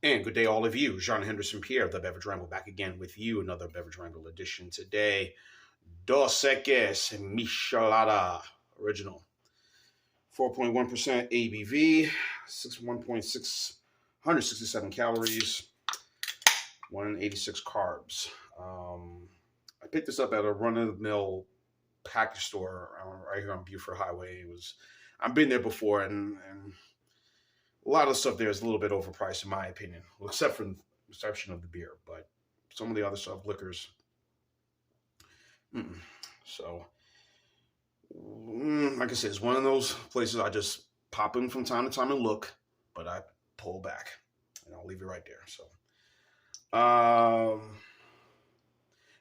And good day, all of you. Jean Henderson Pierre, the Beverage Ramble, back again with you. Another Beverage Ramble edition today. Dos Equis Michelada, original. 4.1% ABV, 1.6, 167 calories, 186 carbs. I picked this up at a run-of-the-mill package store right here on Buford Highway. I've been there before, and a lot of the stuff there is a little bit overpriced in my opinion, well, except for the exception of the beer. But some of the other stuff, liquors. So, like I said, it's one of those places I just pop in from time to time and look, but I pull back, and I'll leave it right there. So,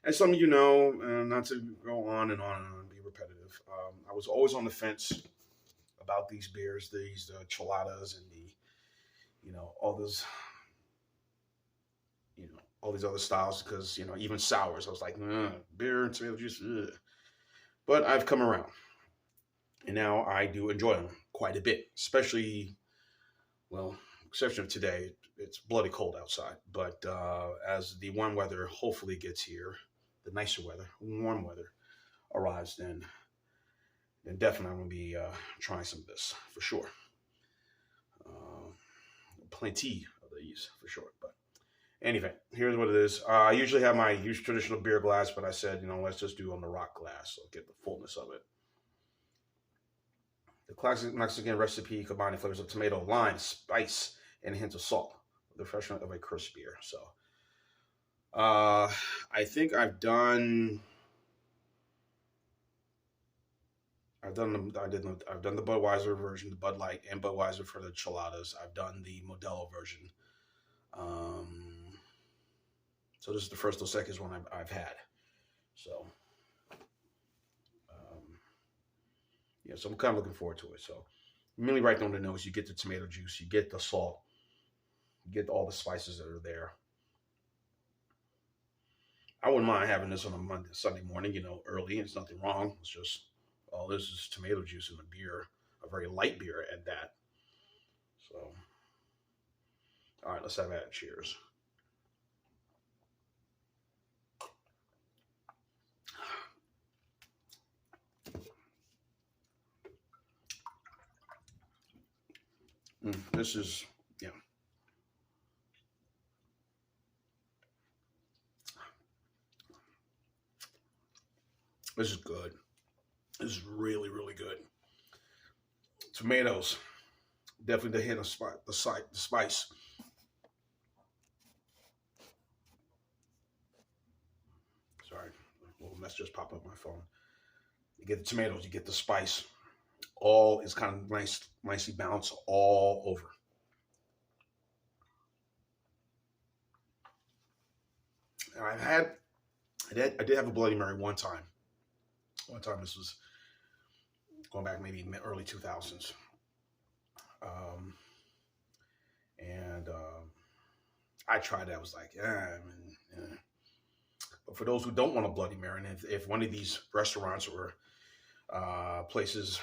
as some of you know, not to go on and on and be repetitive, I was always on the fence about these beers, these cheladas, and all those, all these other styles, because even sours, I was like, beer and tomato juice, ugh. But I've come around, and now I do enjoy them quite a bit, especially, well, exception of today, it's bloody cold outside. But as the warm weather hopefully gets here, the nicer weather, warm weather arrives, then definitely I'm going to be trying some of this for sure. Plenty of these for sure. But anyway, here's what it is. I usually have my traditional beer glass, but I said, let's just do on the rock glass, so get the fullness of it. The classic Mexican recipe combining flavors of tomato, lime, spice, and a hint of salt, with the refreshment of a crisp beer. So, I think I've done the Budweiser version, the Bud Light, and Budweiser for the cheladas. I've done the Modelo version. So this is the first Dos Equis one I've had. So, so I'm kind of looking forward to it. So, really right on the nose, you get the tomato juice, you get the salt, you get all the spices that are there. I wouldn't mind having this on a Sunday morning, early. It's nothing wrong. It's just, this is tomato juice in a beer, a very light beer at that. So, all right, let's have that. Cheers. This is, this is good. This is really, really good. Tomatoes, definitely the hint of the spice. Sorry, a little mess just popped up on my phone. You get the tomatoes, you get the spice. All is kind of nicely balanced all over. And I did have a Bloody Mary one time. This was going back maybe early 2000s. I tried it. I was like, But for those who don't want a Bloody Mary, and if one of these restaurants or places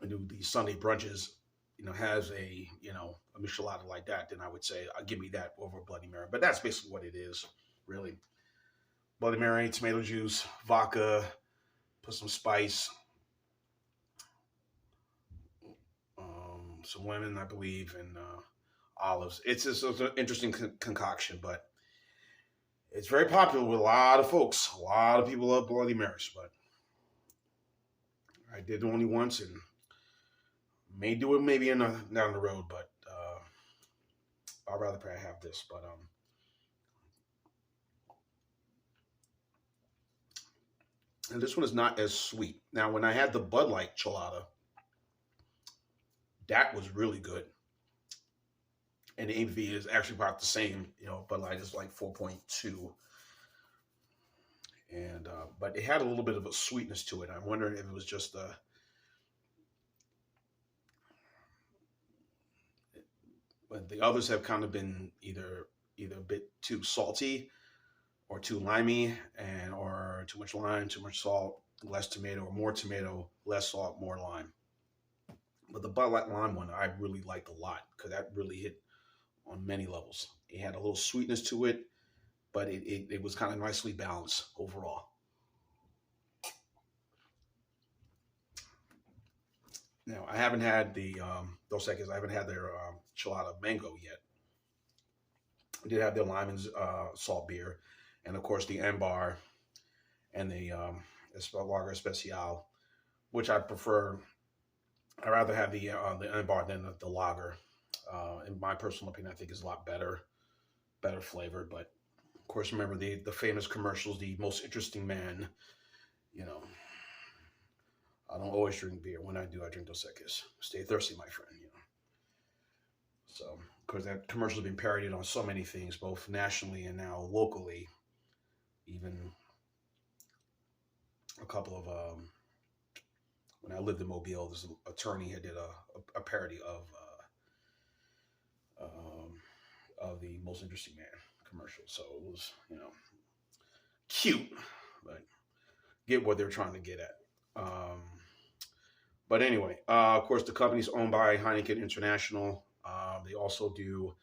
do these Sunday brunches, has a Michelada like that, then I would say, give me that over Bloody Mary. But that's basically what it is, really. Bloody Mary, tomato juice, vodka, put some spice, some lemon, I believe, and olives. It's just an interesting concoction, but it's very popular with a lot of folks. A lot of people love Bloody Marys, but I did it only once, and may do it maybe down the road, but I'd rather probably have this. But and this one is not as sweet. Now, when I had the Bud Light Chelada, that was really good. And the ABV is actually about the same. Bud Light is like 4.2. And but it had a little bit of a sweetness to it. I'm wondering if it was just but the others have kind of been either a bit too salty or too limey, or too much lime, too much salt, less tomato, or more tomato, less salt, more lime. But the Bud Light lime one I really liked a lot, because that really hit on many levels. It had a little sweetness to it, but it was kind of nicely balanced overall. Now, I haven't had the Dos Equis. I haven't had their Chelada Mango yet. I did have their lime and salt beer, and of course the Ambar and the Lager Especial, which I prefer. I rather have the Ambar than the Lager. In my personal opinion, I think is a lot better flavored. But of course, remember the famous commercials, the most interesting man. You know, I don't always drink beer. When I do, I drink Dos Equis. Stay thirsty, my friend. You know. So, because that commercial has been parodied on so many things, both nationally and now locally. Even a couple of when I lived in Mobile, this attorney had did a parody of the Most Interesting Man commercial. So it was, you know, cute, but get what they're trying to get at. But anyway, of course, the company's owned by Heineken International. They also do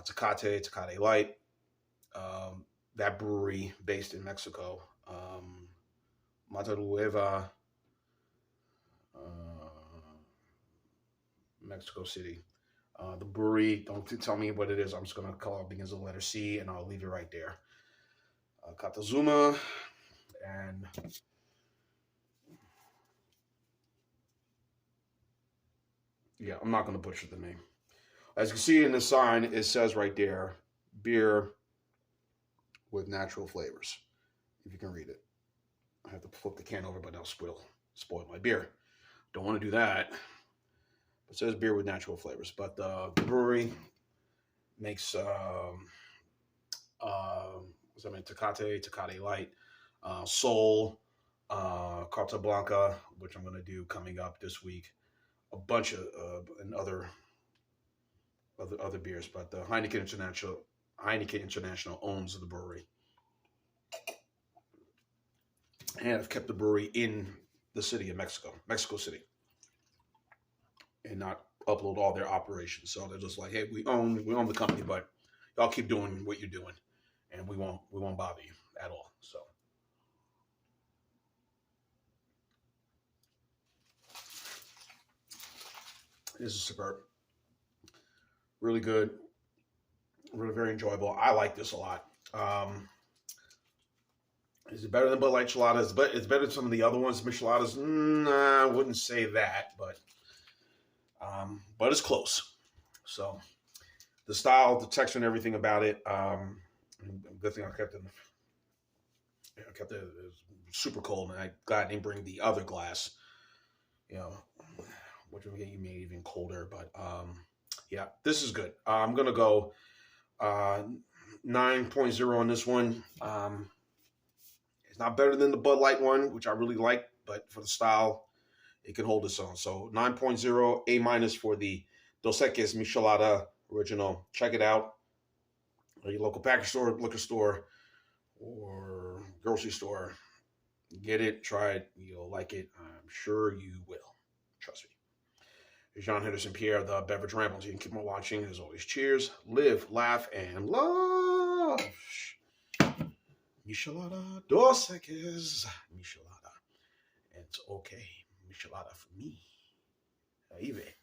Tecate Light. That brewery based in Mexico. Monterrey, Mexico City. The brewery, don't tell me what it is. I'm just going to call it begins with the letter C, and I'll leave it right there. Moctezuma, and yeah, I'm not going to butcher the name. As you can see in the sign, it says right there, beer with natural flavors. If you can read it. I have to flip the can over, but that'll spoil my beer. Don't want to do that. It says beer with natural flavors. But the brewery makes Tecate Light, Sol, Carta Blanca, which I'm going to do coming up this week. A bunch of and other beers, but the Heineken International owns the brewery, and I've kept the brewery in the city of Mexico City, and not upload all their operations. So they're just like, hey, we own the company, but y'all keep doing what you're doing, and we won't bother you at all. So. This is superb. Really good. Really very enjoyable. I like this a lot. Is it better than Bud Light Micheladas? But it's better than some of the other ones. Micheladas, I wouldn't say that, but it's close. So the style, the texture, and everything about it. Good thing I kept it. I kept it super cold, and I'm glad I didn't bring the other glass. You know, which will get you maybe even colder. But yeah, this is good. I'm gonna go 9.0 on this one. It's not better than the Bud Light one, which I really like, but for the style, it can hold its own. So 9.0, A- for the Dos Equis Michelada original. Check it out. At your local package store, liquor store, or grocery store. Get it, try it. You'll like it. I'm sure you will. Trust me. It's John Henderson Pierre, the Beverage Rambles. You can keep on watching. As always, cheers, live, laugh, and love. Michelada, Dos Equis, Michelada. It's okay. Michelada for me. Ahí ve.